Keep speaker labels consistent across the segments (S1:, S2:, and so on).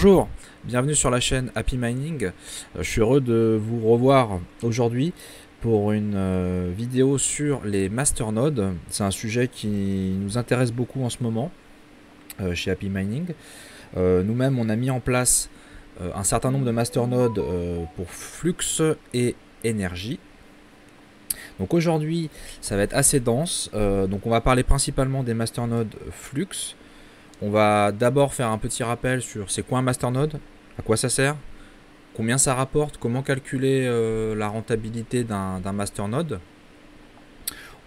S1: Bonjour, bienvenue sur la chaîne Happy Mining. Je suis heureux de vous revoir aujourd'hui pour une vidéo sur les masternodes. C'est un sujet qui nous intéresse beaucoup en ce moment chez Happy Mining. Nous-mêmes, on a mis en place un certain nombre de masternodes pour Flux et énergie. Donc aujourd'hui, ça va être assez dense. Donc on va parler principalement des masternodes Flux. On va d'abord faire un petit rappel sur c'est quoi un masternode, à quoi ça sert, combien ça rapporte, comment calculer la rentabilité d'un masternode.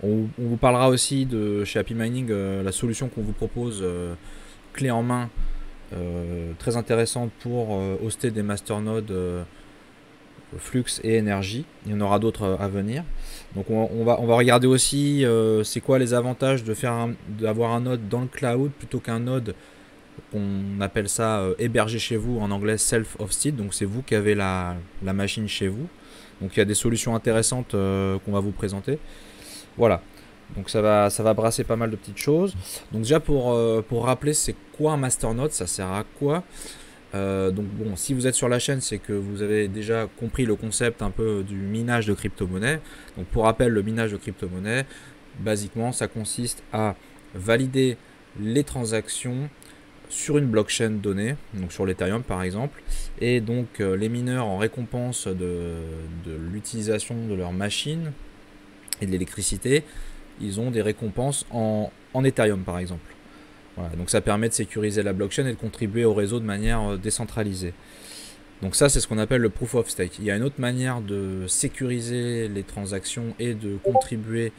S1: On vous parlera aussi de chez Happy Mining la solution qu'on vous propose clé en main, très intéressante pour hoster des masternodes Flux et énergie. Il y en aura d'autres à venir. Donc on va regarder aussi c'est quoi les avantages d'avoir un node dans le cloud plutôt qu'un node qu'on appelle ça hébergé chez vous, en anglais self-hosted. Donc c'est vous qui avez la machine chez vous. Donc il y a des solutions intéressantes qu'on va vous présenter. Voilà. Donc ça va brasser pas mal de petites choses. Donc déjà pour rappeler c'est quoi un masternode, ça sert à quoi. Donc bon, si vous êtes sur la chaîne, c'est que vous avez déjà compris le concept un peu du minage de crypto-monnaie. Donc pour rappel, le minage de crypto-monnaie, basiquement, ça consiste à valider les transactions sur une blockchain donnée, donc sur l'Ethereum par exemple, et donc les mineurs, en récompense de l'utilisation de leur machine et de l'électricité, ils ont des récompenses en Ethereum par exemple. Voilà, donc ça permet de sécuriser la blockchain et de contribuer au réseau de manière décentralisée. Donc ça, c'est ce qu'on appelle le proof of stake. Il y a une autre manière de sécuriser les transactions et de contribuer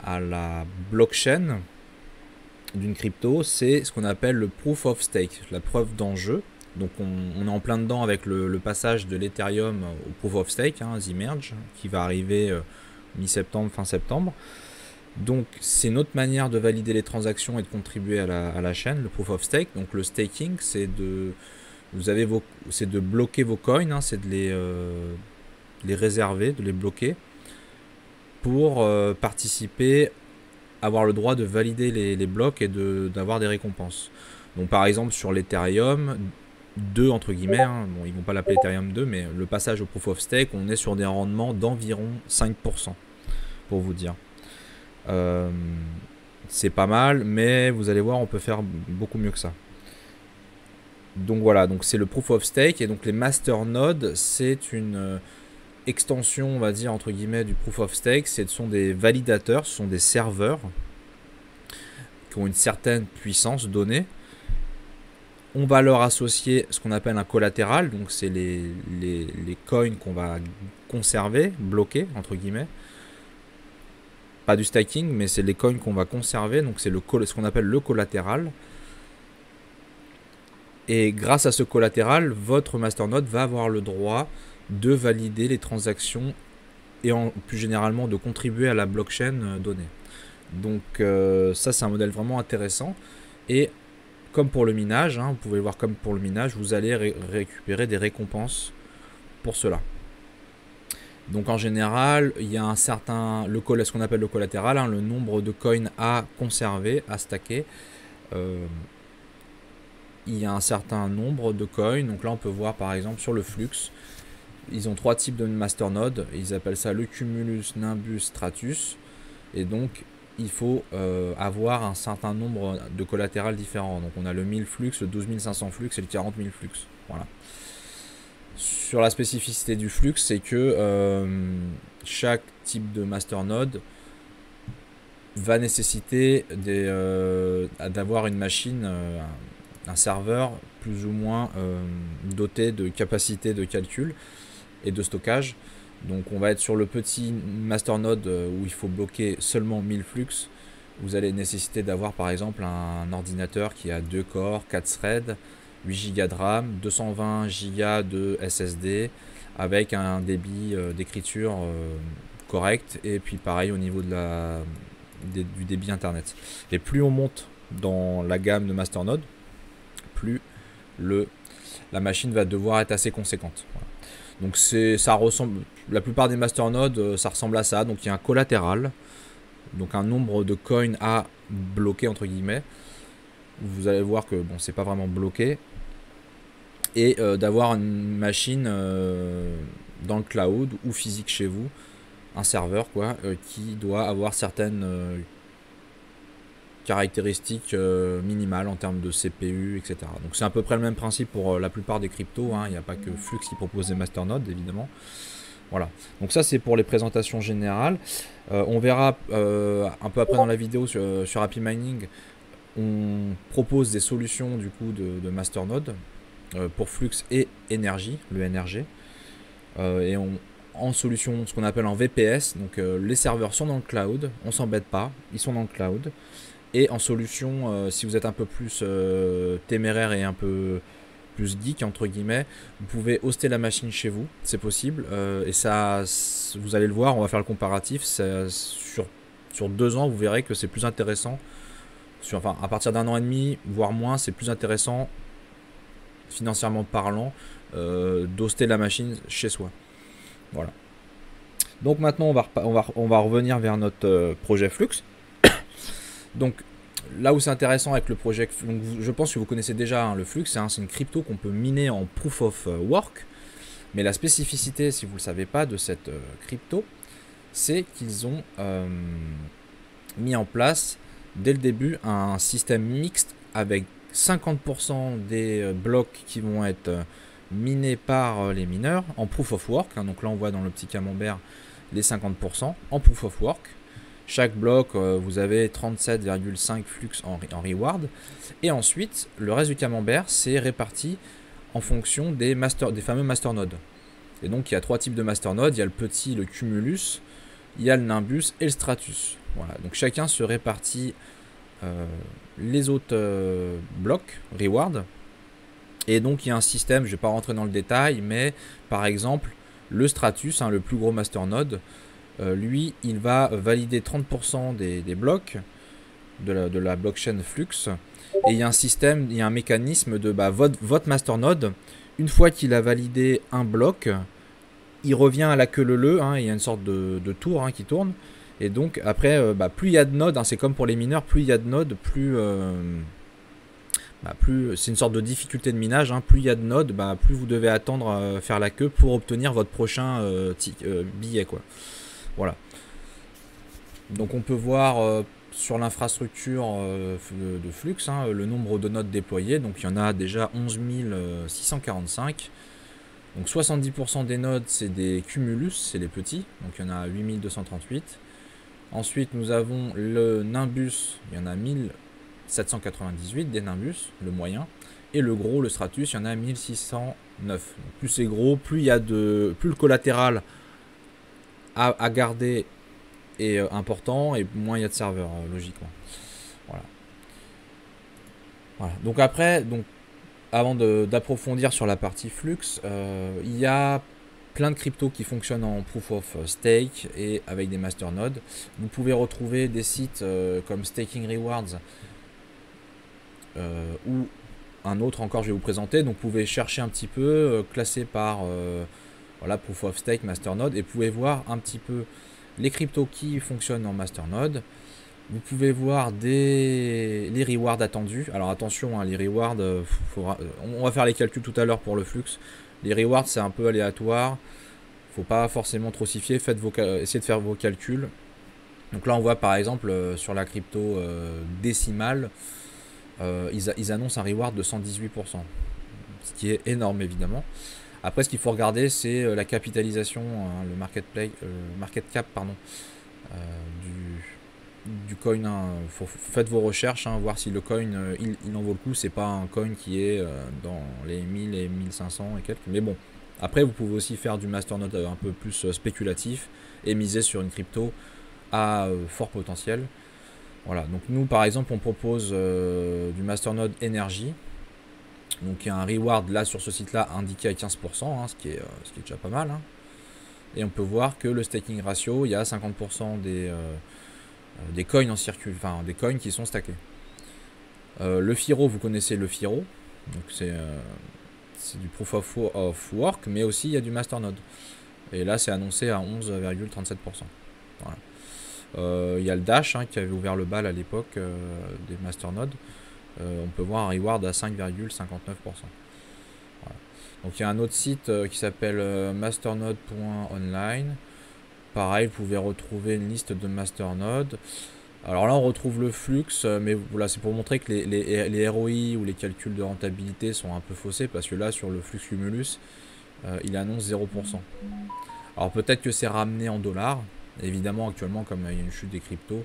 S1: à la blockchain d'une crypto, c'est ce qu'on appelle le proof of stake, la preuve d'enjeu. Donc on est en plein dedans avec le passage de l'Ethereum au proof of stake, Zmerge, qui va arriver mi-septembre, fin septembre. Donc c'est notre manière de valider les transactions et de contribuer à la chaîne, le proof of stake. Donc le staking, c'est de bloquer vos coins, c'est de les réserver, de les bloquer pour participer, avoir le droit de valider les blocs et d'avoir des récompenses. Donc par exemple sur l'Ethereum 2 entre guillemets, bon, ils vont pas l'appeler Ethereum 2, mais le passage au proof of stake, on est sur des rendements d'environ 5% pour vous dire. C'est pas mal, mais vous allez voir, on peut faire beaucoup mieux que ça. Donc voilà, donc c'est le proof of stake, et donc les masternodes, c'est une extension, on va dire entre guillemets, du proof of stake. Ce sont des validateurs, ce sont des serveurs qui ont une certaine puissance donnée. On va leur associer ce qu'on appelle un collatéral, donc c'est les coins qu'on va conserver, bloquer entre guillemets. Pas du staking, mais c'est les coins qu'on va conserver, donc c'est ce qu'on appelle le collatéral. Et grâce à ce collatéral, votre masternode va avoir le droit de valider les transactions et plus généralement de contribuer à la blockchain donnée. Donc ça, c'est un modèle vraiment intéressant. Et comme pour le minage, vous pouvez le voir comme pour le minage, vous allez récupérer des récompenses pour cela. Donc en général, il y a ce qu'on appelle le collatéral, le nombre de coins à conserver, à stacker. Il y a un certain nombre de coins. Donc là, on peut voir par exemple sur le Flux, ils ont 3 types de masternodes. Ils appellent ça le Cumulus, Nimbus, Stratus. Et donc, il faut avoir un certain nombre de collatéral différents. Donc on a le 1000 Flux, le 12500 Flux et le 40 000 Flux. Voilà. Sur la spécificité du Flux, c'est que chaque type de masternode va nécessiter d'avoir une machine, un serveur plus ou moins doté de capacité de calcul et de stockage. Donc on va être sur le petit masternode où il faut bloquer seulement 1000 flux. Vous allez nécessiter d'avoir par exemple un ordinateur qui a 2 corps, 4 threads, 8 Go de RAM, 220 Go de SSD avec un débit d'écriture correct, et puis pareil au niveau du débit internet. Et plus on monte dans la gamme de masternode, plus la machine va devoir être assez conséquente. Voilà. Donc ça ressemble, la plupart des masternodes, ça ressemble à ça. Donc il y a un collatéral, donc un nombre de coins à bloquer entre guillemets. Vous allez voir que bon, c'est pas vraiment bloqué. et d'avoir une machine dans le cloud ou physique chez vous, un serveur quoi, qui doit avoir certaines caractéristiques minimales en termes de CPU, etc. Donc c'est à peu près le même principe pour la plupart des cryptos, hein. Il n'y a pas que Flux qui propose des masternodes évidemment. Voilà, donc ça c'est pour les présentations générales. On verra un peu après dans la vidéo sur Happy Mining, on propose des solutions du coup de masternode pour Flux et énergie, le NRG. Et en solution, ce qu'on appelle en VPS, donc les serveurs sont dans le cloud, on s'embête pas, ils sont dans le cloud. Et en solution, si vous êtes un peu plus téméraire et un peu plus geek entre guillemets, vous pouvez hoster la machine chez vous, c'est possible. Et ça, vous allez le voir, on va faire le comparatif. Sur 2 ans, vous verrez que c'est plus intéressant. Enfin, à partir d'1 an et demi, voire moins, c'est plus intéressant financièrement parlant d'hoster la machine chez soi. Voilà. Donc maintenant, on va revenir vers notre projet Flux. Donc là où c'est intéressant avec le projet, donc je pense que vous connaissez déjà hein, le Flux, hein, c'est une crypto qu'on peut miner en Proof of Work. Mais la spécificité, si vous ne le savez pas, de cette crypto, c'est qu'ils ont mis en place dès le début un système mixte avec 50% des blocs qui vont être minés par les mineurs en Proof of Work. Hein, donc là, on voit dans le petit camembert les 50% en Proof of Work. Chaque bloc, vous avez 37,5 flux en reward. Et ensuite, le reste du camembert, c'est réparti en fonction des fameux masternodes. Et donc, il y a 3 types de masternodes. Il y a le petit, le cumulus, il y a le nimbus et le stratus. Voilà. Donc, chacun se répartit les autres blocs, reward. Et donc, il y a un système, je ne vais pas rentrer dans le détail, mais par exemple, le stratus, hein, le plus gros masternode, lui, il va valider 30% des blocs de la blockchain Flux. Et il y a un système, il y a un mécanisme de votre masternode, une fois qu'il a validé un bloc, il revient à la queue leu, hein, il y a une sorte de tour hein, qui tourne. Et donc après, plus il y a de nodes, hein, c'est comme pour les mineurs, plus il y a de nodes, plus c'est une sorte de difficulté de minage, hein, plus il y a de nodes, plus vous devez attendre faire la queue pour obtenir votre prochain billet quoi. Voilà. Donc on peut voir sur l'infrastructure de Flux hein, le nombre de nodes déployés. Donc il y en a déjà 11 645. Donc 70% des nodes c'est des cumulus, c'est les petits. Donc il y en a 8238. Ensuite nous avons le nimbus, il y en a 1798 des nimbus, le moyen. Et le gros, le stratus, il y en a 1609. Donc plus c'est gros, plus il y a plus le collatéral à garder est important et moins il y a de serveurs logiquement. Voilà. Donc après, avant d'approfondir sur la partie Flux, il y a plein de cryptos qui fonctionnent en Proof of Stake et avec des masternodes. Vous pouvez retrouver des sites comme Staking Rewards ou un autre encore je vais vous présenter. Donc vous pouvez chercher un petit peu, classé par voilà, Proof of Stake, Masternode, et vous pouvez voir un petit peu les cryptos qui fonctionnent en Masternode. Vous pouvez voir les rewards attendus. Alors attention, hein, les rewards, on va faire les calculs tout à l'heure pour le Flux. Les rewards, c'est un peu aléatoire. Faut pas forcément trop s'y fier. Essayez de faire vos calculs. Donc là, on voit par exemple sur la crypto décimale, ils annoncent un reward de 118%. Ce qui est énorme évidemment. Après, ce qu'il faut regarder, c'est la capitalisation, hein, le market cap, pardon, du coin. Hein. Faites vos recherches, hein, voir si le coin, il en vaut le coup. C'est pas un coin qui est dans les 1000 et 1500 et quelques. Mais bon, après, vous pouvez aussi faire du masternode un peu plus spéculatif et miser sur une crypto à fort potentiel. Voilà, donc nous, par exemple, on propose du masternode énergie. Donc il y a un reward là sur ce site là indiqué à 15%, hein, ce qui est déjà pas mal. Hein. Et on peut voir que le staking ratio, il y a 50% des coins en circuit, enfin des coins qui sont stackés. Le FIRO, vous connaissez le FIRO, donc c'est du Proof of Work, mais aussi il y a du Masternode. Et là c'est annoncé à 11,37%. Voilà. Il y a le Dash hein, qui avait ouvert le bal à l'époque des Masternodes. On peut voir un reward à 5,59%. Voilà. Donc il y a un autre site qui s'appelle masternode.online. Pareil, vous pouvez retrouver une liste de masternodes. Alors là, on retrouve le flux, mais voilà, c'est pour montrer que les ROI ou les calculs de rentabilité sont un peu faussés, parce que là, sur le flux Cumulus, il annonce 0%. Alors peut-être que c'est ramené en dollars, évidemment actuellement comme il y a une chute des cryptos,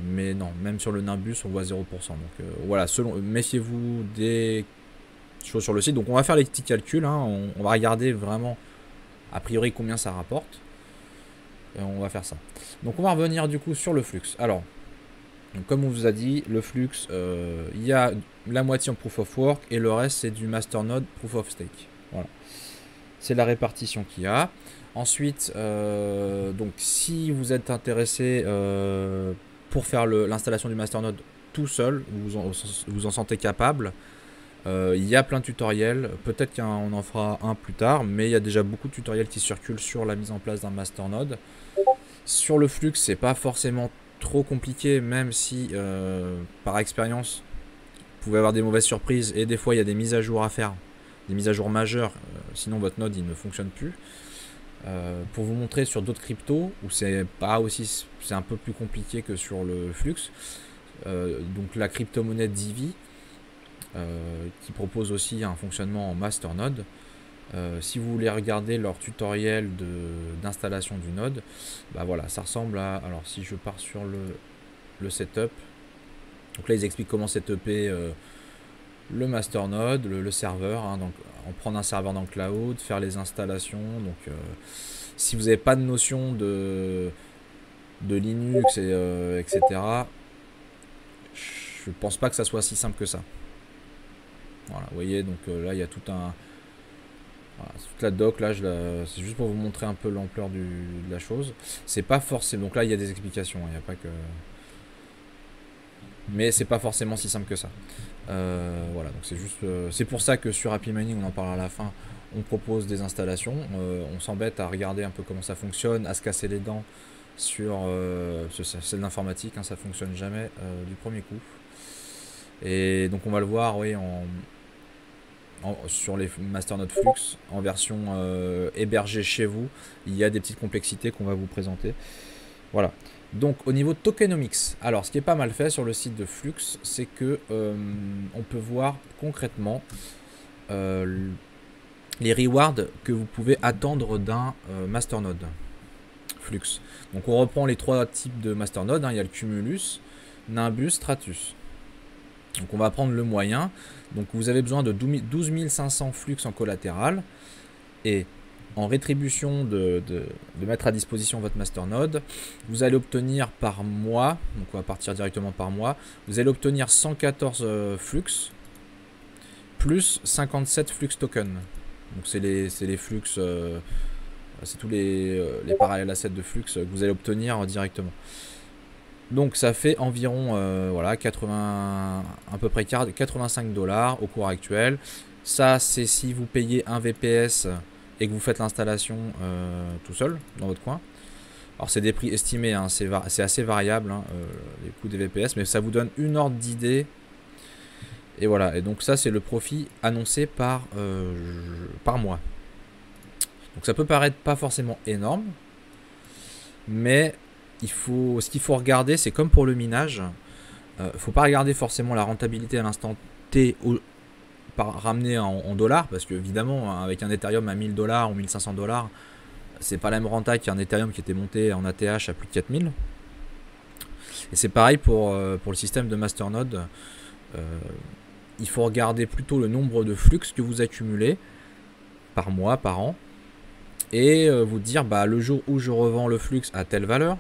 S1: mais non, même sur le Nimbus on voit 0%. Donc voilà, méfiez-vous des choses sur le site. Donc on va faire les petits calculs, hein, on va regarder vraiment a priori combien ça rapporte. Et on va faire ça. Donc on va revenir du coup sur le flux. Alors, donc, comme on vous a dit, le flux, il y a la moitié en proof of work et le reste c'est du masternode proof of stake. Voilà. C'est la répartition qu'il y a. Ensuite, donc si vous êtes intéressé pour faire l'installation du masternode tout seul, vous en sentez capable, il y a plein de tutoriels. Peut-être qu'on en fera un plus tard, mais il y a déjà beaucoup de tutoriels qui circulent sur la mise en place d'un masternode. Sur le flux, c'est pas forcément trop compliqué, même si par expérience, vous pouvez avoir des mauvaises surprises et des fois il y a des mises à jour à faire. Des mises à jour majeures, sinon votre node il ne fonctionne plus. Pour vous montrer sur d'autres cryptos où c'est pas aussi, c'est un peu plus compliqué que sur le flux. Donc la crypto-monnaie Divi qui propose aussi un fonctionnement en masternode. Si vous voulez regarder leur tutoriel d'installation du node, bah voilà, ça ressemble à. Alors si je pars sur le setup, donc là ils expliquent comment setuper le masternode, le serveur, hein, donc en prendre un serveur dans le cloud, faire les installations. Donc si vous n'avez pas de notion de Linux etc., je pense pas que ça soit si simple que ça. Voilà, vous voyez, donc là il y a tout un. Voilà, toute la doc là, c'est juste pour vous montrer un peu l'ampleur de la chose. C'est pas forcément. Donc là il y a des explications, il n'y a pas que. Mais c'est pas forcément si simple que ça. Voilà, donc c'est juste. C'est pour ça que sur Happy Mining, on en parlera à la fin, on propose des installations. On s'embête à regarder un peu comment ça fonctionne, à se casser les dents sur. C'est de l'informatique, hein, ça fonctionne jamais du premier coup. Et donc on va le voir, oui, sur les masternodes flux en version hébergée chez vous. Il y a des petites complexités qu'on va vous présenter. Voilà. Donc au niveau de tokenomics, alors ce qui est pas mal fait sur le site de Flux, c'est que on peut voir concrètement les rewards que vous pouvez attendre d'un masternode Flux. Donc on reprend les trois types de masternode, hein. Il y a le Cumulus, Nimbus, Stratus. Donc on va prendre le moyen. Donc vous avez besoin de 12 500 flux en collatéral. Et en rétribution de mettre à disposition votre masternode, vous allez obtenir par mois, donc on va partir directement par mois, vous allez obtenir 114 flux plus 57 flux tokens. Donc c'est les flux, c'est tous les parallèles assets de flux que vous allez obtenir directement. Donc ça fait environ voilà, 80, à peu près 85 $ au cours actuel. Ça c'est si vous payez un VPS et que vous faites l'installation tout seul dans votre coin. Alors c'est des prix estimés, hein, c'est assez variable, hein, les coûts des VPS, mais ça vous donne une ordre d'idée. Et voilà, et donc ça c'est le profit annoncé par mois. Donc ça peut paraître pas forcément énorme, mais ce qu'il faut regarder, c'est comme pour le minage, faut pas regarder forcément la rentabilité à l'instant T ramenée en dollars, parce que évidemment avec un Ethereum à 1000 $ ou 1500 $, c'est pas la même renta qu'un Ethereum qui était monté en ATH à plus de 4000. Et c'est pareil pour le système de masternode. Il faut regarder plutôt le nombre de flux que vous accumulez par mois, par an, et vous dire bah, le jour où je revends le flux à telle valeur,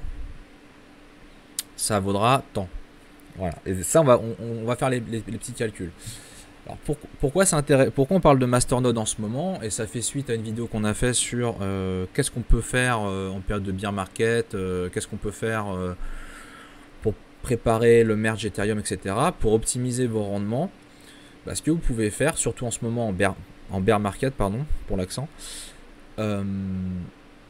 S1: ça vaudra tant. Voilà. Et ça, on va faire les petits calculs. Alors pourquoi on parle de masternode en ce moment? Et ça fait suite à une vidéo qu'on a fait sur qu'est-ce qu'on peut faire en période de bear market, qu'est-ce qu'on peut faire pour préparer le merge Ethereum, etc. pour optimiser vos rendements. Ce que vous pouvez faire, surtout en ce moment en bear market, pardon, pour l'accent, comme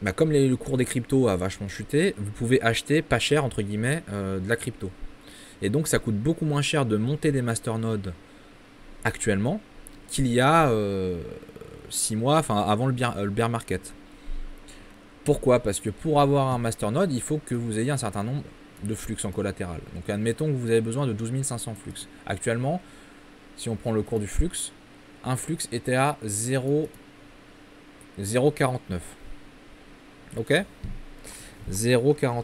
S1: le cours des cryptos a vachement chuté, vous pouvez acheter pas cher, entre guillemets, de la crypto. Et donc ça coûte beaucoup moins cher de monter des masternodes actuellement qu'il y a 6 mois, enfin avant le bear market. Pourquoi? Parce que pour avoir un masternode, il faut que vous ayez un certain nombre de flux en collatéral. Donc admettons que vous avez besoin de 12 500 flux. Actuellement, si on prend le cours du flux, un flux était à 0,49. Ok? 0,49.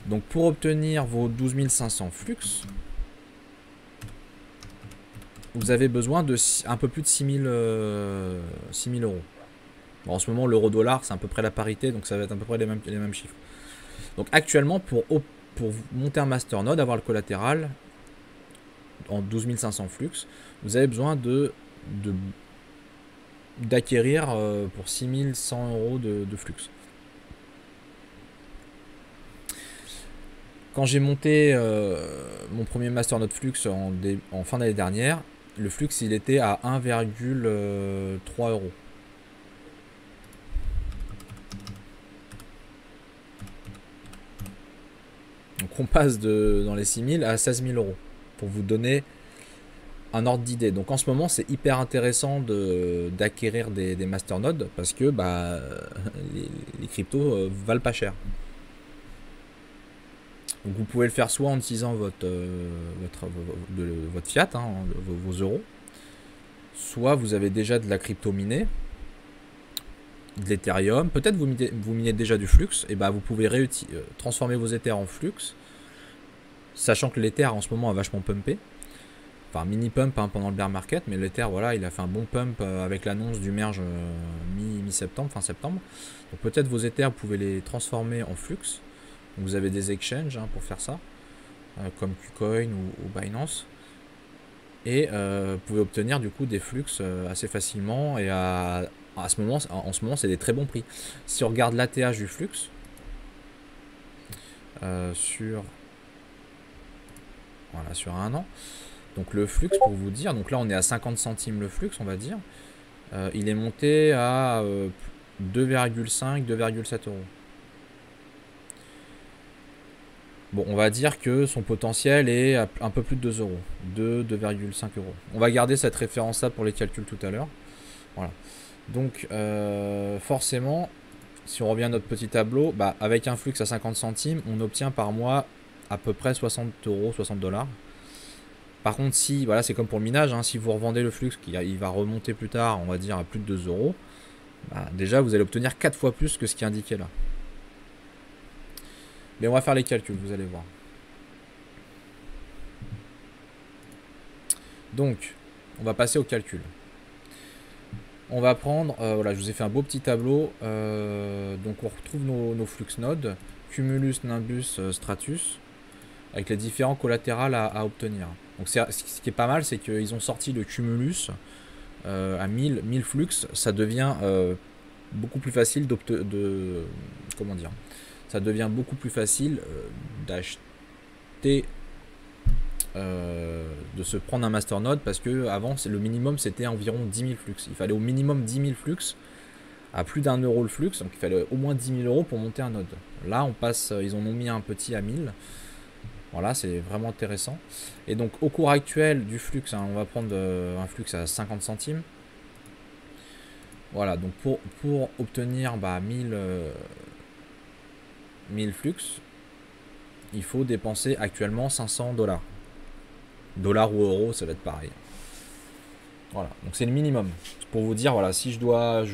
S1: Donc pour obtenir vos 12 500 flux, vous avez besoin de un peu plus de 6 000 euros. Bon, en ce moment, l'euro-dollar, c'est à peu près la parité, donc ça va être à peu près les mêmes chiffres. Donc actuellement, pour monter un masternode, avoir le collatéral en 12 500 flux, vous avez besoin d'acquérir pour 6 100 euros de flux. Quand j'ai monté mon premier masternode flux en fin d'année dernière, le flux il était à 1,3 euros. Donc on passe dans les 6 000 à 16 000 euros pour vous donner un ordre d'idée. Donc en ce moment, c'est hyper intéressant d'acquérir des masternodes parce que bah, les cryptos valent pas cher. Donc vous pouvez le faire soit en utilisant votre fiat, hein, vos euros, soit vous avez déjà de la crypto minée, de l'Ethereum, peut-être vous minez déjà du flux, et bah vous pouvez transformer vos Ethers en flux, sachant que l'Ether en ce moment a vachement pumpé, enfin mini pump hein, pendant le bear market, mais l'Ether voilà, il a fait un bon pump avec l'annonce du merge mi-septembre, fin septembre. Donc peut-être vos Ethers, vous pouvez les transformer en flux. Donc vous avez des exchanges hein, pour faire ça, comme KuCoin ou Binance. Et vous pouvez obtenir du coup des flux assez facilement et en ce moment c'est des très bons prix. Si on regarde l'ATH du flux sur un an, donc le flux pour vous dire, donc là on est à 50 centimes le flux on va dire, il est monté à 2,5 2,7 euros. Bon, on va dire que son potentiel est à un peu plus de 2 euros, 2,5 euros. On va garder cette référence-là pour les calculs tout à l'heure. Voilà. Donc, forcément, si on revient à notre petit tableau, bah, avec un flux à 50 centimes, on obtient par mois à peu près 60 euros, 60 dollars. Par contre, si, voilà, c'est comme pour le minage, hein, si vous revendez le flux, il va remonter plus tard, on va dire à plus de 2 euros, bah, déjà vous allez obtenir 4 fois plus que ce qui est indiqué là. Mais on va faire les calculs, vous allez voir. Donc, on va passer au calcul. On va prendre, voilà, je vous ai fait un beau petit tableau. Donc, on retrouve nos flux nodes, Cumulus, Nimbus, Stratus, avec les différents collatérales à obtenir. Donc, ce qui est pas mal, c'est qu'ils ont sorti le Cumulus à 1000 flux. Ça devient beaucoup plus facile comment dire, ça devient beaucoup plus facile d'acheter, de se prendre un masternode parce que avant le minimum c'était environ 10 000 flux. Il fallait au minimum 10 000 flux à plus d'1 euro le flux, donc il fallait au moins 10 000 euros pour monter un node. Là on passe, ils en ont mis un petit à 1000. Voilà, c'est vraiment intéressant. Et donc au cours actuel du flux, hein, on va prendre un flux à 50 centimes. Voilà, donc pour obtenir 1000 flux, il faut dépenser actuellement 500 dollars. Dollars ou euros, ça va être pareil. Voilà, donc c'est le minimum. Pour vous dire, voilà, si je dois,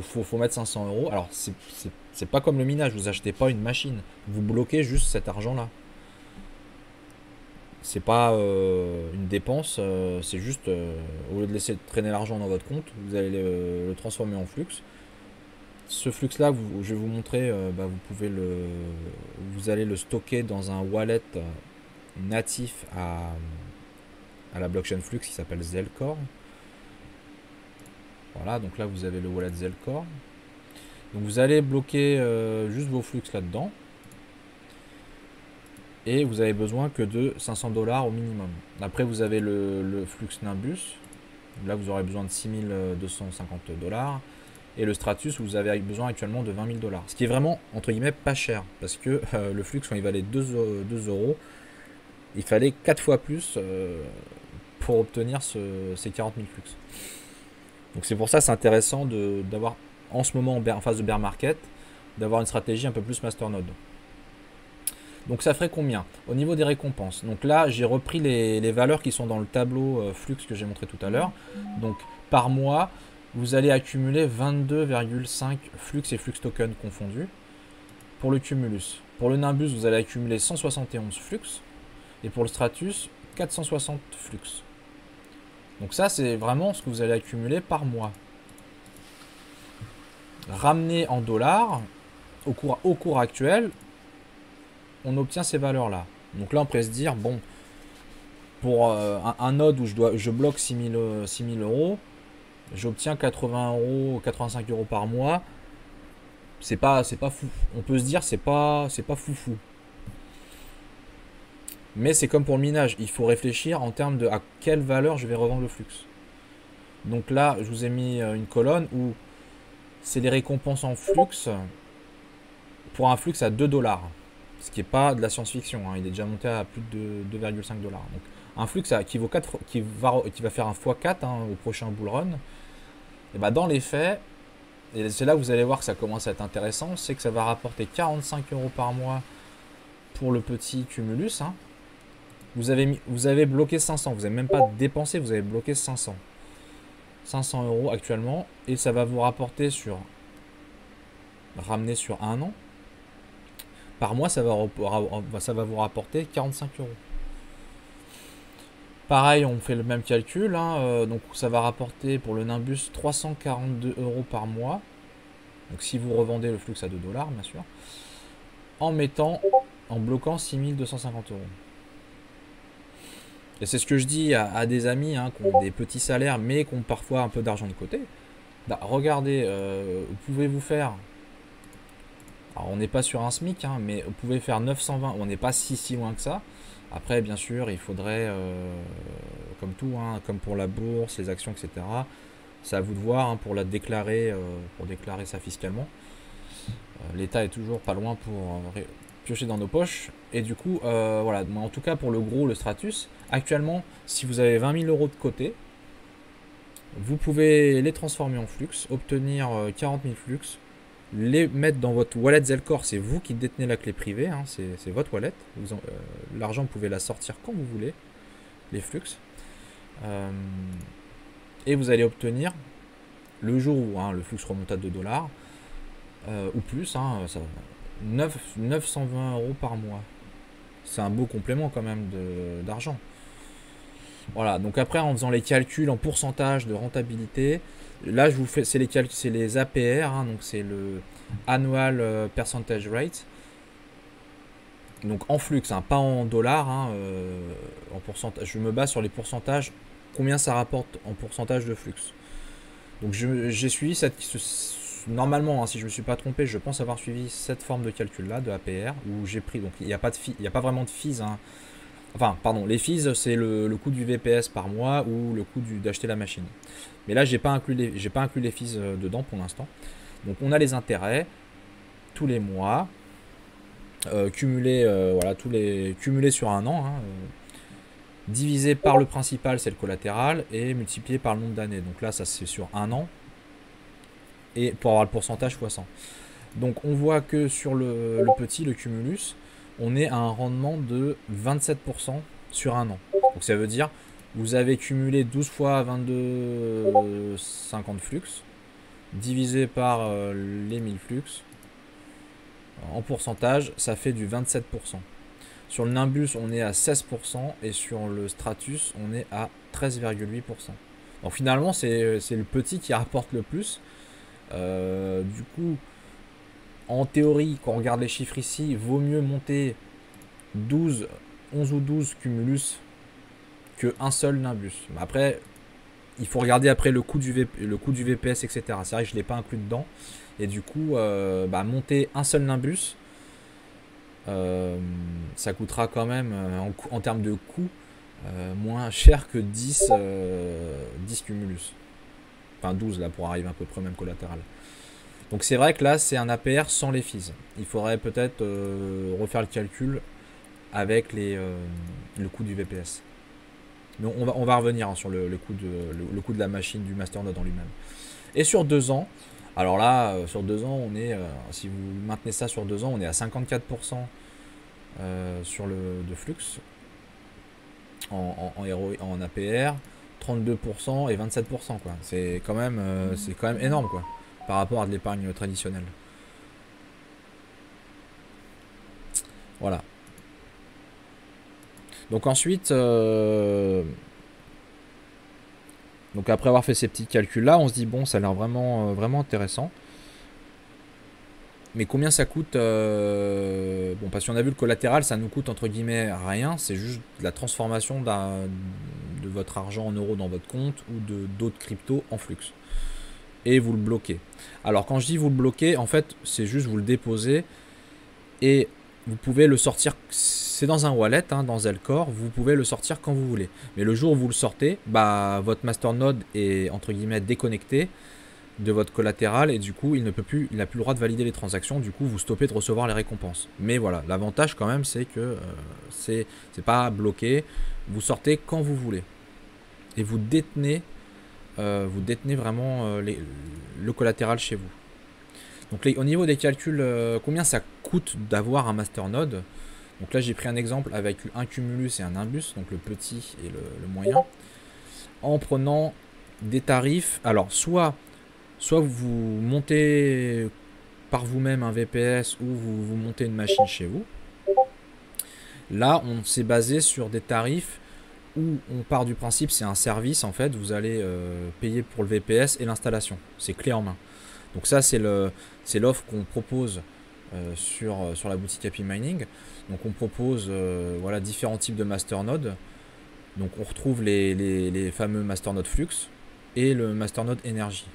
S1: faut mettre 500 euros. Alors, c'est pas comme le minage, vous achetez pas une machine, vous bloquez juste cet argent-là. C'est pas une dépense, c'est juste, au lieu de laisser traîner l'argent dans votre compte, vous allez le transformer en flux. Ce flux là, je vais vous montrer, vous allez le stocker dans un wallet natif à la blockchain Flux qui s'appelle Zelcore. Voilà, donc là vous avez le wallet Zelcore. Donc vous allez bloquer juste vos flux là-dedans. Et vous avez besoin que de 500 dollars au minimum. Après vous avez le flux Nimbus. Là vous aurez besoin de 6250 dollars. Et le Stratus, vous avez besoin actuellement de 20 000 dollars. Ce qui est vraiment, entre guillemets, pas cher. Parce que le flux, quand il valait 2 euros, il fallait 4 fois plus pour obtenir ces 40 000 flux. Donc c'est pour ça que c'est intéressant d'avoir en ce moment en phase de bear market, d'avoir une stratégie un peu plus masternode. Donc ça ferait combien? Au niveau des récompenses, donc là j'ai repris les valeurs qui sont dans le tableau flux que j'ai montré tout à l'heure. Donc par mois, vous allez accumuler 22,5 flux et flux token confondus pour le cumulus. Pour le nimbus, vous allez accumuler 171 flux et pour le stratus, 460 flux. Donc ça c'est vraiment ce que vous allez accumuler par mois. Ramené en dollars, au cours actuel, on obtient ces valeurs-là. Donc là, on pourrait se dire, bon, pour un node où je bloque 6000 euros, j'obtiens 80 euros, 85 euros par mois. C'est pas fou. On peut se dire, c'est pas foufou. Mais c'est comme pour le minage, il faut réfléchir en termes de à quelle valeur je vais revendre le flux. Donc là, je vous ai mis une colonne où c'est les récompenses en flux pour un flux à 2 $. Ce qui n'est pas de la science-fiction, hein. Il est déjà monté à plus de 2,5 $. Donc un flux qui va faire un x4 hein, au prochain bull run. Et bah dans les faits, et c'est là où vous allez voir que ça commence à être intéressant, c'est que ça va rapporter 45 euros par mois pour le petit cumulus. Hein. Vous avez bloqué 500, vous n'avez même pas dépensé, vous avez bloqué 500. 500 euros actuellement, et ça va vous rapporter ramener sur un an. Par mois, ça va vous rapporter 45 euros. Pareil, on fait le même calcul. Hein, donc ça va rapporter pour le Nimbus 342 euros par mois. Donc si vous revendez le flux à 2 $, bien sûr. En bloquant 6250 euros. Et c'est ce que je dis à des amis hein, qui ont des petits salaires, mais qui ont parfois un peu d'argent de côté. Bah, regardez, vous pouvez vous faire... Alors on n'est pas sur un SMIC, hein, mais vous pouvez faire 920, on n'est pas si loin que ça. Après, bien sûr, il faudrait, comme tout, hein, comme pour la bourse, les actions, etc. C'est à vous de voir hein, pour déclarer ça fiscalement. L'État est toujours pas loin pour piocher dans nos poches. Et du coup, voilà, en tout cas pour le gros, le Stratus, actuellement, si vous avez 20 000 euros de côté, vous pouvez les transformer en flux, obtenir 40 000 flux, les mettre dans votre wallet Zelcore, c'est vous qui détenez la clé privée, hein, c'est votre wallet. L'argent, vous pouvez la sortir quand vous voulez, les flux. Et vous allez obtenir, le jour où hein, le flux remonte à 2 $, ou plus, hein, 920 euros par mois. C'est un beau complément quand même d'argent. Voilà, donc après en faisant les calculs en pourcentage de rentabilité, là je vous fais, c'est les APR, hein, donc c'est le Annual Percentage Rate. Donc en flux, hein, pas en dollars, hein, en pourcentage. Je me base sur les pourcentages, combien ça rapporte en pourcentage de flux. Donc j'ai suivi normalement, hein, si je ne me suis pas trompé, je pense avoir suivi cette forme de calcul là de APR où j'ai pris, donc il n'y a pas vraiment de fees. Hein. Enfin, pardon, les fees, c'est le coût du VPS par mois ou le coût d'acheter la machine. Mais là, j'ai pas inclus les fees dedans pour l'instant. Donc, on a les intérêts tous les mois, cumulés sur un an, hein, divisé par le principal, c'est le collatéral, et multiplié par le nombre d'années. Donc là, ça c'est sur un an, et pour avoir le pourcentage x 100. Donc, on voit que sur le cumulus, on est à un rendement de 27% sur un an. Donc ça veut dire vous avez cumulé 12 fois 22,50 flux divisé par les 1000 flux. En pourcentage, ça fait du 27%. Sur le Nimbus, on est à 16% et sur le Stratus, on est à 13,8%. Donc finalement, c'est le petit qui rapporte le plus. Du coup, en théorie, quand on regarde les chiffres ici, il vaut mieux monter 11 ou 12 cumulus qu'un seul Nimbus. Mais après, il faut regarder après le coût du VPS, etc. C'est vrai que je ne l'ai pas inclus dedans. Et du coup, monter un seul Nimbus, ça coûtera quand même, en termes de coût, moins cher que 10 cumulus. Enfin 12 là, pour arriver à peu près au même collatéral. Donc c'est vrai que là, c'est un APR sans les fees. Il faudrait peut-être refaire le calcul avec le coût du VPS. Mais on va revenir hein, sur le coût le coût de la machine, du masternode en lui-même. Et sur 2 ans, alors là, sur 2 ans, on est, si vous maintenez ça sur 2 ans, on est à 54% sur de flux en APR, 32% et 27%, quoi. C'est quand même énorme, quoi, par rapport à de l'épargne traditionnelle. Voilà. Donc ensuite, donc après avoir fait ces petits calculs là, on se dit bon, ça a l'air vraiment, vraiment intéressant. Mais combien ça coûte bon, parce qu'on a vu le collatéral, ça nous coûte entre guillemets rien, c'est juste la transformation de votre argent en euros dans votre compte ou d'autres cryptos en flux. Et vous le bloquez. Alors quand je dis vous le bloquez, en fait, c'est juste vous le déposez et vous pouvez le sortir. C'est dans un wallet, hein, dans Zelcore, vous pouvez le sortir quand vous voulez. Mais le jour où vous le sortez, bah, votre masternode est entre guillemets déconnecté de votre collatéral et du coup il n'a plus le droit de valider les transactions, du coup vous stoppez de recevoir les récompenses. Mais voilà, l'avantage quand même c'est que c'est pas bloqué, vous sortez quand vous voulez et vous détenez vraiment le collatéral chez vous. Donc au niveau des calculs, combien ça coûte d'avoir un masternode. Donc là j'ai pris un exemple avec un Cumulus et un Nimbus, donc le petit et le moyen, en prenant des tarifs. Alors soit vous montez par vous-même un VPS ou vous montez une machine chez vous. Là, on s'est basé sur des tarifs où on part du principe, c'est un service en fait, vous allez payer pour le VPS et l'installation. C'est clé en main. Donc ça, c'est l'offre qu'on propose sur la boutique Happy Mining. Donc on propose voilà, différents types de masternodes. Donc on retrouve les fameux masternodes Flux et le masternode énergie.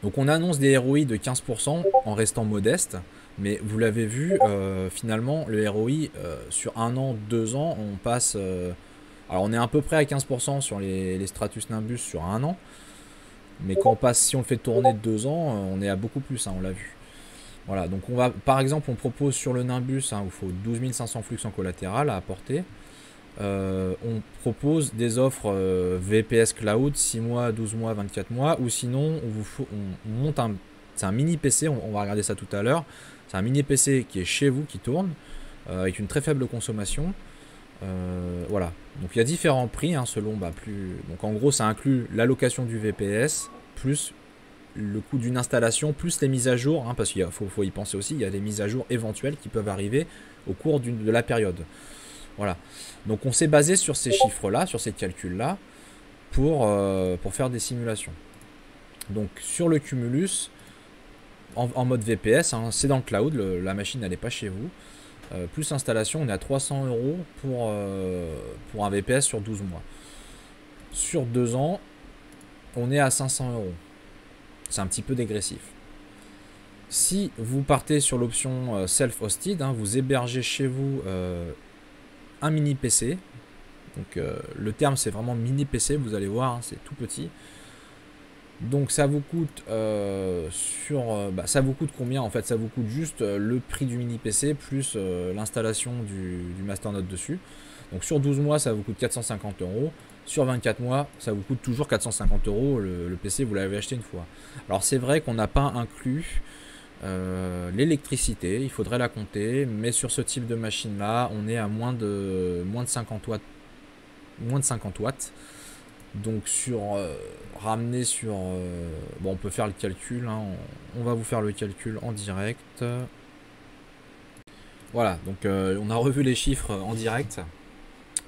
S1: Donc on annonce des ROI de 15% en restant modeste, mais vous l'avez vu, finalement le ROI sur 1 an, 2 ans, on passe... alors on est à peu près à 15% sur les Stratus Nimbus sur 1 an, mais quand on passe, si on le fait tourner de 2 ans, on est à beaucoup plus, hein, on l'a vu. Voilà, donc on va, par exemple, on propose sur le Nimbus, hein, où il faut 12 500 flux en collatéral à apporter. On propose des offres VPS Cloud 6 mois, 12 mois, 24 mois, ou sinon on monte c'est un mini PC, on va regarder ça tout à l'heure. C'est un mini PC qui est chez vous, qui tourne avec une très faible consommation. Voilà, donc il y a différents prix, hein, selon donc en gros ça inclut l'allocation du VPS plus le coût d'une installation plus les mises à jour, hein, parce qu'il faut y penser aussi, il y a des mises à jour éventuelles qui peuvent arriver au cours de la période. Voilà, donc on s'est basé sur ces chiffres-là, sur ces calculs-là, pour faire des simulations. Donc sur le Cumulus, en mode VPS, hein, c'est dans le cloud, la machine n'est pas chez vous. Plus installation, on est à 300 € pour un VPS sur 12 mois. Sur 2 ans, on est à 500 €. C'est un petit peu dégressif. Si vous partez sur l'option self-hosted, hein, vous hébergez chez vous un mini PC. Donc le terme c'est vraiment mini PC, vous allez voir, hein, c'est tout petit. Donc ça vous coûte ça vous coûte combien en fait? Ça vous coûte juste le prix du mini PC plus l'installation du masternode dessus. Donc sur 12 mois ça vous coûte 450 €. Sur 24 mois ça vous coûte toujours 450 €. Le PC vous l'avez acheté une fois. Alors c'est vrai qu'on n'a pas inclus l'électricité, il faudrait la compter, mais sur ce type de machine là on est à moins de 50 watts. Moins de 50 watts. Donc sur ramener sur bon, on peut faire le calcul, hein, on va vous faire le calcul en direct. Voilà, donc on a revu les chiffres en direct.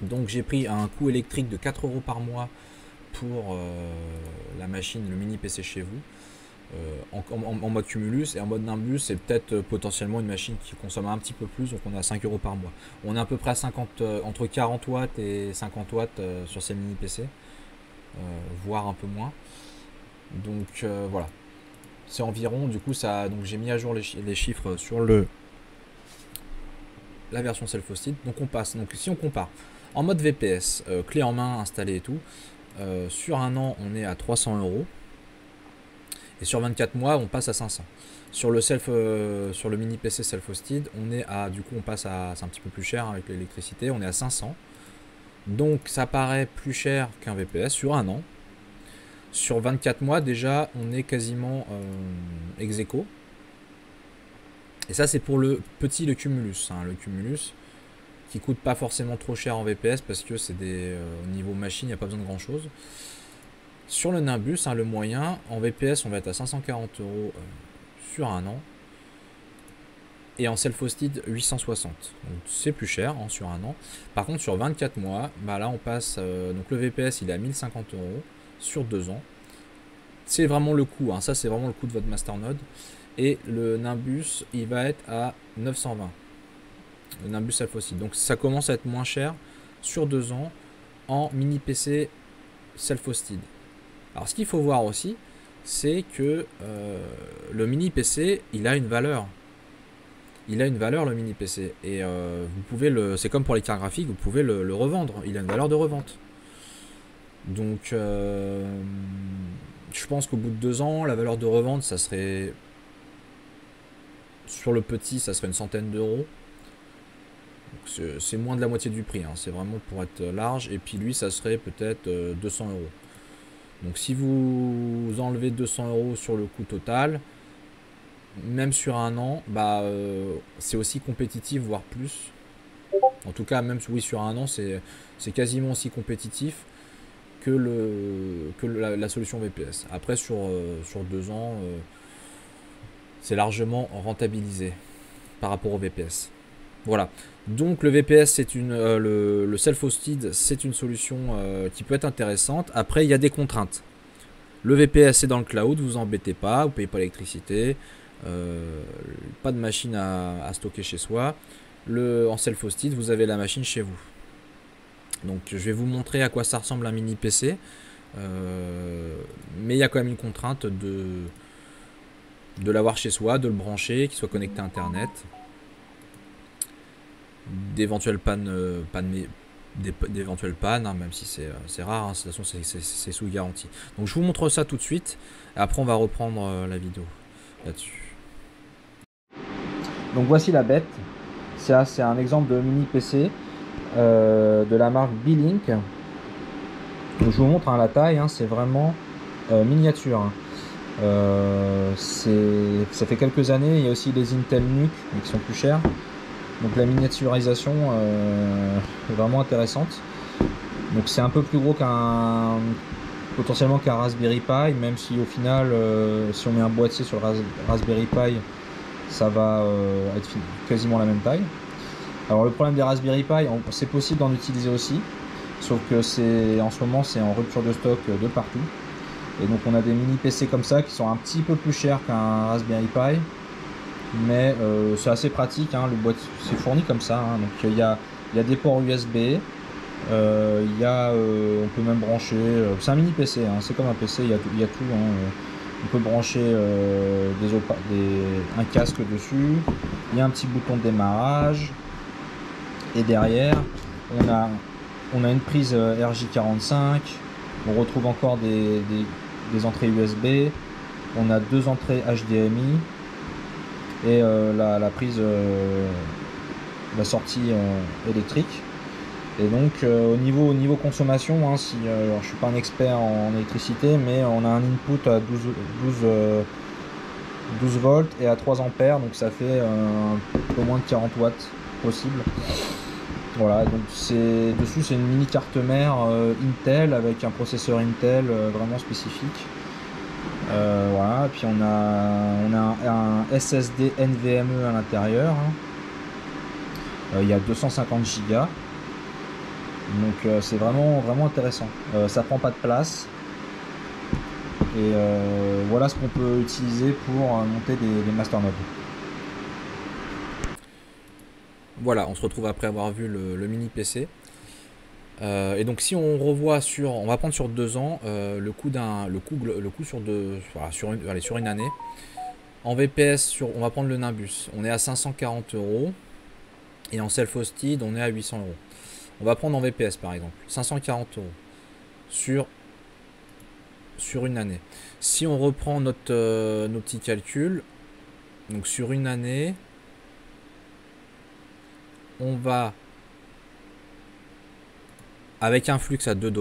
S1: Donc j'ai pris un coût électrique de 4 € par mois pour la machine, le mini PC chez vous, en mode Cumulus, et en mode Nimbus c'est peut-être potentiellement une machine qui consomme un petit peu plus, donc on est à 5 € par mois. On est à peu près à entre 40 watts et 50 watts sur ces mini PC. Voire un peu moins. Donc voilà, c'est environ, du coup ça, donc j'ai mis à jour les chiffres sur la version self-hosted. Donc on passe, donc si on compare en mode VPS, clé en main installée et tout, sur 1 an on est à 300 € et sur 24 mois on passe à 500. Sur le mini PC self-hosted on est à, du coup on passe à, c'est un petit peu plus cher avec l'électricité, on est à 500. Donc ça paraît plus cher qu'un VPS sur un an. Sur 24 mois déjà on est quasiment ex aequo. Et ça c'est pour le petit, le Cumulus, hein, le Cumulus qui coûte pas forcément trop cher en VPS parce que c'est des au niveau machine il n'y a pas besoin de grand chose. Sur le Nimbus, hein, le moyen, en VPS on va être à 540 € sur un an. Et en self-hosted 860. Donc c'est plus cher hein, sur un an. Par contre sur 24 mois, bah là on passe, donc le VPS il est à 1050 € sur 2 ans. C'est vraiment le coût, hein, ça c'est vraiment le coût de votre masternode. Et le Nimbus il va être à 920. Le Nimbus self-hosted. Donc ça commence à être moins cher sur 2 ans en mini PC self-hosted. Alors ce qu'il faut voir aussi, c'est que le mini PC il a une valeur. Il a une valeur le mini PC et vous pouvez c'est comme pour les cartes graphiques, vous pouvez le revendre. Il a une valeur de revente. Donc je pense qu'au bout de 2 ans, la valeur de revente, ça serait sur le petit, ça serait une centaine d'euros. C'est moins de la moitié du prix. Hein. C'est vraiment pour être large. Et puis lui, ça serait peut-être 200 €. Donc si vous enlevez 200 € sur le coût total, même sur un an, bah, c'est aussi compétitif, voire plus. En tout cas, même oui, sur un an, c'est quasiment aussi compétitif que la solution VPS. Après, sur 2 ans, c'est largement rentabilisé par rapport au VPS. Voilà. Donc le VPS, c'est le self-hosted, c'est une solution qui peut être intéressante. Après, il y a des contraintes. Le VPS, c'est dans le cloud, vous embêtez pas, vous payez pas l'électricité. Pas de machine à stocker chez soi. En self-hosted, vous avez la machine chez vous. Donc je vais vous montrer à quoi ça ressemble un mini PC. Mais il y a quand même une contrainte de l'avoir chez soi, de le brancher, qu'il soit connecté à internet. D'éventuelles pannes, d'éventuelles pannes, hein, même si c'est rare, hein, de toute façon c'est sous garantie. Donc je vous montre ça tout de suite. Et après on va reprendre la vidéo là-dessus. Donc voici la bête. C'est un exemple de mini PC de la marque B-Link. Donc, je vous montre hein, la taille, hein, c'est vraiment miniature. Hein. Ça fait quelques années, il y a aussi les Intel NUC mais qui sont plus chers. Donc la miniaturisation est vraiment intéressante. Donc c'est un peu plus gros potentiellement qu'un Raspberry Pi, même si au final, si on met un boîtier sur le Raspberry Pi, ça va être quasiment la même taille. Alors le problème des Raspberry Pi, c'est possible d'en utiliser aussi, sauf que en ce moment c'est en rupture de stock de partout. Et donc on a des mini PC comme ça qui sont un petit peu plus chers qu'un Raspberry Pi, mais c'est assez pratique, hein, le boîtier c'est fourni comme ça, hein, donc il y a des ports USB, on peut même brancher, c'est un mini PC, hein, c'est comme un PC, il y a tout, hein, on peut brancher un casque dessus, il y a un petit bouton de démarrage, et derrière on a une prise RJ45, on retrouve encore des entrées USB, on a 2 entrées HDMI et la prise, la sortie électrique. Et donc au niveau consommation, hein, alors, je suis pas un expert en électricité, mais on a un input à 12 volts et à 3 ampères, donc ça fait un peu moins de 40 watts possible. Voilà, donc dessus c'est une mini carte mère Intel avec un processeur Intel vraiment spécifique. Voilà, et puis on a un SSD NVMe à l'intérieur. Hein. Il y a 250 Go. Donc c'est vraiment intéressant. Ça prend pas de place. Et voilà ce qu'on peut utiliser pour monter des masternodes. Voilà, on se retrouve après avoir vu le mini PC. Et donc si on revoit on va prendre sur 2 ans le coût sur une année. En VPS, on va prendre le Nimbus, on est à 540 € et en self-hosted on est à 800 €. On va prendre en VPS par exemple, 540 € sur une année. Si on reprend nos petits calculs, donc sur une année, on va avec un flux à 2 $,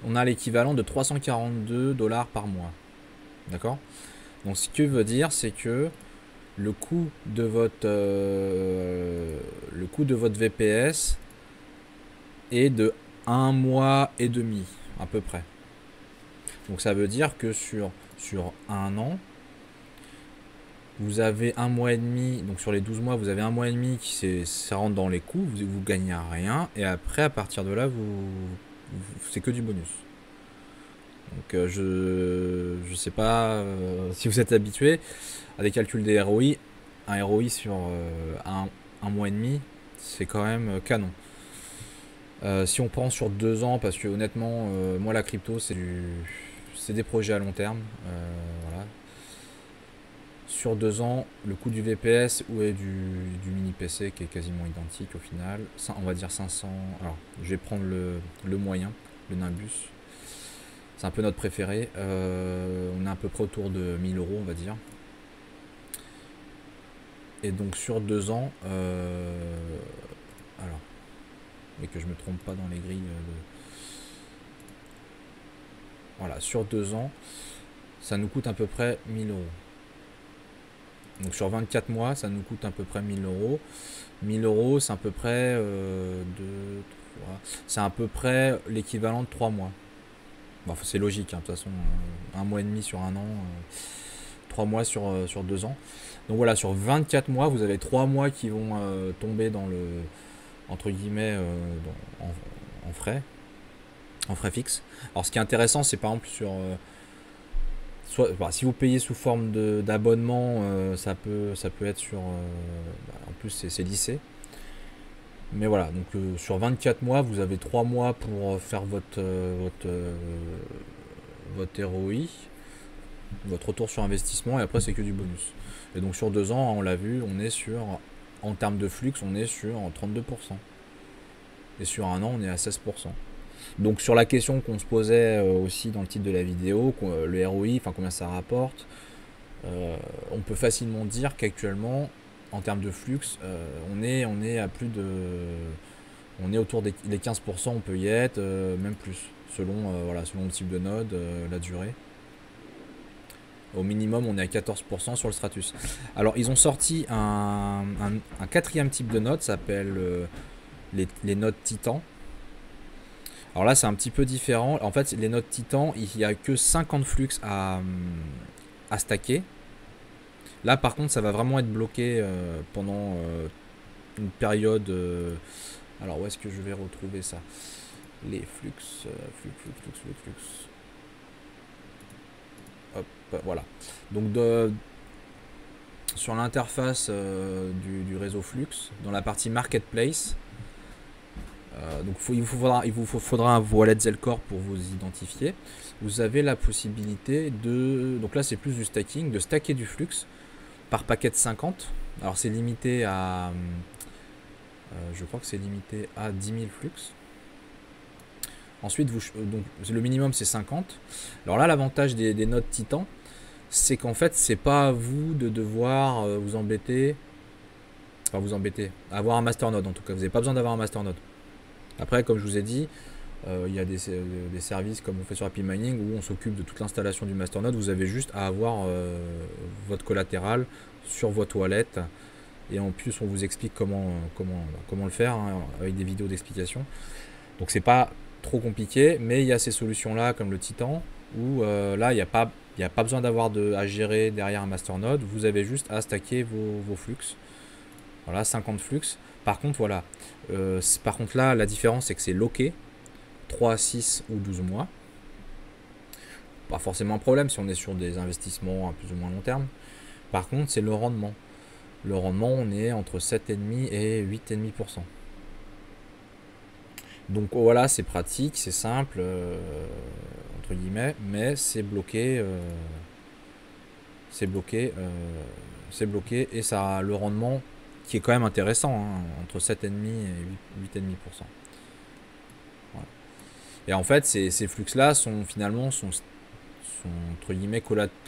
S1: on a l'équivalent de 342 $ par mois. D'accord? Donc ce que veut dire, c'est que le coût de votre VPS est de 1 mois et demi à peu près. Donc ça veut dire que sur un an, vous avez 1 mois et demi, donc sur les 12 mois, vous avez 1 mois et demi qui ça rentre dans les coûts, vous gagnez rien, et après à partir de là, c'est que du bonus. Donc je sais pas si vous êtes habitué à des calculs des ROI. Un ROI sur un mois et demi, c'est quand même canon. Si on prend sur 2 ans, parce que honnêtement, moi la crypto c'est des projets à long terme. Voilà. Sur 2 ans, le coût du VPS ou du mini PC qui est quasiment identique au final, on va dire 500. Alors je vais prendre le moyen, le Nimbus. C'est un peu notre préféré. On est à peu près autour de 1000 €, on va dire. Et donc sur 2 ans, alors, mais que je me trompe pas dans les grilles. Voilà, sur 2 ans, ça nous coûte à peu près 1000 €. Donc sur 24 mois, ça nous coûte à peu près 1000 €. 1000 €, c'est à peu près c'est à peu près l'équivalent de 3 mois. Bon, c'est logique, hein, de toute façon, 1 mois et demi sur un an, 3 mois sur 2 ans. Donc voilà, sur 24 mois, vous avez 3 mois qui vont tomber dans le, entre guillemets, en frais fixes. Alors ce qui est intéressant, c'est par exemple sur si vous payez sous forme d'abonnement, ça peut être sur en plus c'est lissé. Mais voilà, donc sur 24 mois, vous avez 3 mois pour faire votre ROI, votre retour sur investissement, et après c'est que du bonus. Et donc sur 2 ans, on l'a vu, on est sur, en termes de flux, on est sur 32%. Et sur un an, on est à 16%. Donc sur la question qu'on se posait aussi dans le titre de la vidéo, le ROI, enfin combien ça rapporte, on peut facilement dire qu'actuellement, en termes de flux, on est à plus de, on est autour des 15%, on peut y être, même plus, selon le type de node, la durée. Au minimum, on est à 14% sur le Stratus. Alors, ils ont sorti un 4e type de node, ça s'appelle les nodes Titan. Alors là, c'est un petit peu différent. En fait, les nodes Titan, il n'y a que 50 flux à stacker. Là, par contre, ça va vraiment être bloqué pendant une période. Alors, où est-ce que je vais retrouver ça? Les flux. Hop, voilà. Donc, sur l'interface du réseau Flux, dans la partie Marketplace, donc il vous faudra un wallet Zelcore pour vous identifier. Vous avez la possibilité de, donc là c'est plus du stacking, de stacker du flux par paquet de 50. Alors c'est limité à, je crois que c'est limité à 10 000 flux. Ensuite, donc le minimum c'est 50. Alors là, l'avantage des nodes Titan, c'est qu'en fait c'est pas à vous de devoir vous embêter, avoir un masternode en tout cas. Vous n'avez pas besoin d'avoir un masternode. Après, comme je vous ai dit, il y a des services comme on fait sur Happy Mining où on s'occupe de toute l'installation du masternode. Vous avez juste à avoir votre collatéral sur votre wallet, et en plus on vous explique comment le faire, hein, avec des vidéos d'explication. Donc c'est pas trop compliqué, mais il y a ces solutions là comme le Titan où là il n'y a pas besoin d'avoir à gérer derrière un masternode. Vous avez juste à stacker vos flux. Voilà, 50 flux. Par contre, voilà. Par contre, là, la différence, c'est que c'est loqué. 3, 6 ou 12 mois. Pas forcément un problème si on est sur des investissements à plus ou moins long terme. Par contre, c'est le rendement. Le rendement, on est entre 7,5 et 8,5%. Donc voilà, c'est pratique, c'est simple, entre guillemets, mais c'est bloqué. C'est bloqué et ça a le rendement qui est quand même intéressant, hein, entre 7,5 et 8,5%. Voilà. Et en fait, ces flux-là sont finalement entre guillemets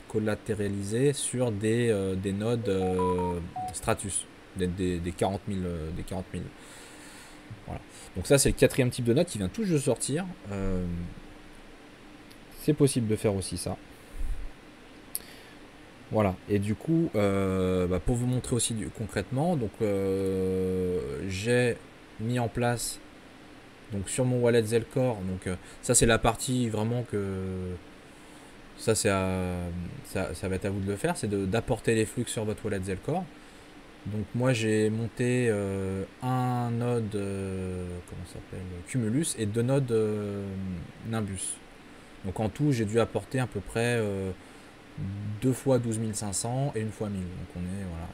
S1: collatéralisés sur des nodes Stratus, des 40 000. Voilà. Donc ça c'est le quatrième type de node qui vient tout juste de sortir. C'est possible de faire aussi ça. Voilà, et du coup, pour vous montrer aussi concrètement, donc j'ai mis en place donc sur mon wallet Zelcore, donc ça c'est la partie vraiment que ça va être à vous de le faire, c'est d'apporter les flux sur votre wallet Zelcore. Donc moi j'ai monté un node comment ça s'appelle, Cumulus, et deux nodes Nimbus. Donc en tout j'ai dû apporter à peu près 2 fois 12 500 et une fois 1000. Donc on est voilà,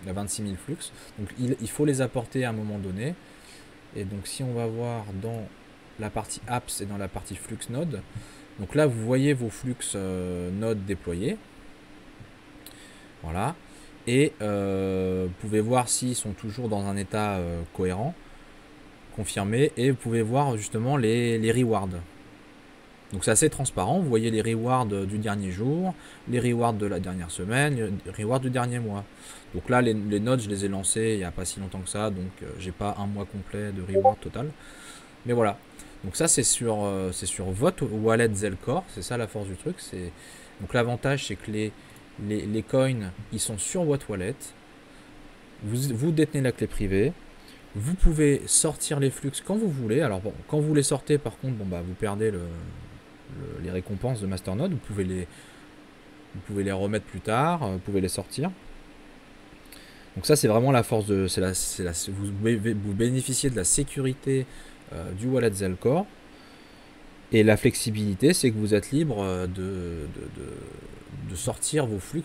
S1: à 26 000 flux. Donc il faut les apporter à un moment donné. Et donc si on va voir dans la partie apps et dans la partie flux node, donc là vous voyez vos flux node déployés. Voilà. Et vous pouvez voir s'ils sont toujours dans un état cohérent, confirmé. Et vous pouvez voir justement les rewards. Donc c'est assez transparent, vous voyez les rewards du dernier jour, les rewards de la dernière semaine, les rewards du dernier mois. Donc là les nodes je les ai lancés il n'y a pas si longtemps que ça, donc j'ai pas un mois complet de reward total. Mais voilà, donc ça c'est sur votre wallet Zelcore, c'est ça la force du truc. Donc l'avantage c'est que les coins ils sont sur votre wallet, vous détenez la clé privée. Vous pouvez sortir les flux quand vous voulez. Alors bon, quand vous les sortez par contre, vous perdez les récompenses de Masternode. Vous pouvez les remettre plus tard, vous pouvez les sortir. Donc ça c'est vraiment la force de... vous bénéficiez de la sécurité du wallet Zelcore. Et la flexibilité, c'est que vous êtes libre de sortir vos flux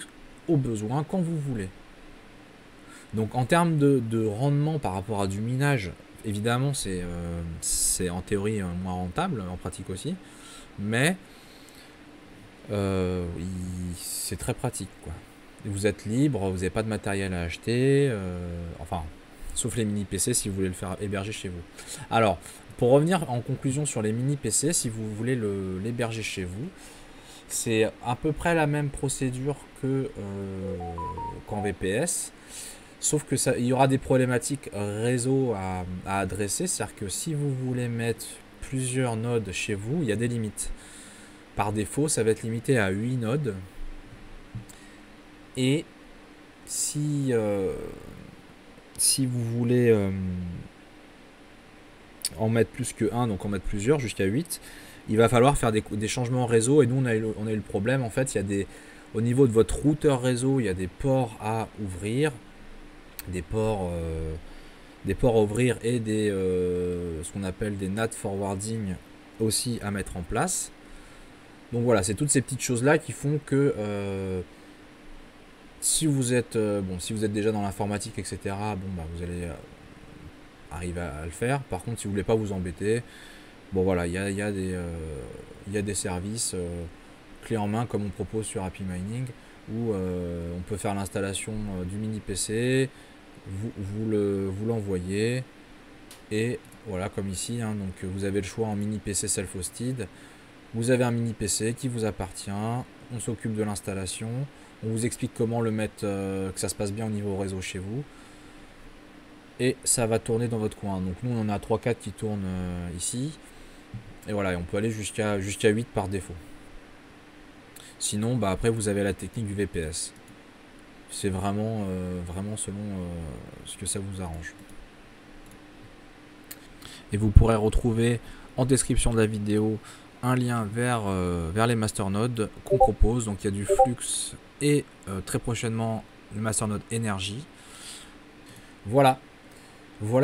S1: au besoin quand vous voulez. Donc en termes de rendement par rapport à du minage, évidemment c'est en théorie moins rentable, en pratique aussi, mais c'est très pratique quoi. Vous êtes libre, vous n'avez pas de matériel à acheter, enfin sauf les mini PC si vous voulez le faire héberger chez vous. Alors pour revenir en conclusion sur les mini PC, si vous voulez l'héberger chez vous, c'est à peu près la même procédure qu'en VPS. Sauf que il y aura des problématiques réseau à adresser, c'est-à-dire que si vous voulez mettre plusieurs nodes chez vous, il y a des limites. Par défaut, ça va être limité à 8 nodes. Et si vous voulez en mettre plus que 1, donc en mettre plusieurs, jusqu'à 8, il va falloir faire des changements réseau. Et nous, on a eu le problème, en fait, au niveau de votre routeur réseau, il y a des ports à ouvrir. Des ports à ouvrir et ce qu'on appelle des NAT forwarding aussi à mettre en place. Donc voilà, c'est toutes ces petites choses là qui font que si vous êtes déjà dans l'informatique, etc., vous allez arriver à le faire. Par contre, si vous voulez pas vous embêter, voilà, il y a des services clés en main comme on propose sur Happy Mining, où on peut faire l'installation du mini PC. Vous l'envoyez et voilà, comme ici, hein, donc vous avez le choix en mini PC self-hosted. Vous avez un mini PC qui vous appartient, on s'occupe de l'installation, on vous explique comment le mettre, que ça se passe bien au niveau réseau chez vous, et ça va tourner dans votre coin. Donc nous on en a 3-4 qui tournent ici, et voilà, on peut aller jusqu'à 8 par défaut. Sinon après vous avez la technique du VPS. C'est vraiment selon ce que ça vous arrange. Et vous pourrez retrouver en description de la vidéo un lien vers les masternodes qu'on propose. Donc il y a du flux et très prochainement le masternode énergie. Voilà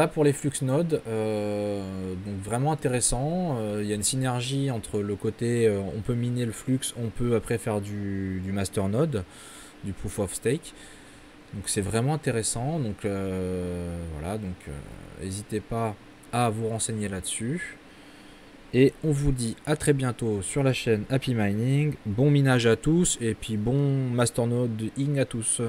S1: pour les flux nodes. Donc vraiment intéressant. Il y a une synergie entre le côté on peut miner le flux, on peut après faire du masternode, du proof of stake. Donc c'est vraiment intéressant. Donc voilà, donc n'hésitez pas à vous renseigner là-dessus. Et on vous dit à très bientôt sur la chaîne Happy Mining. Bon minage à tous et puis bon masternode à tous.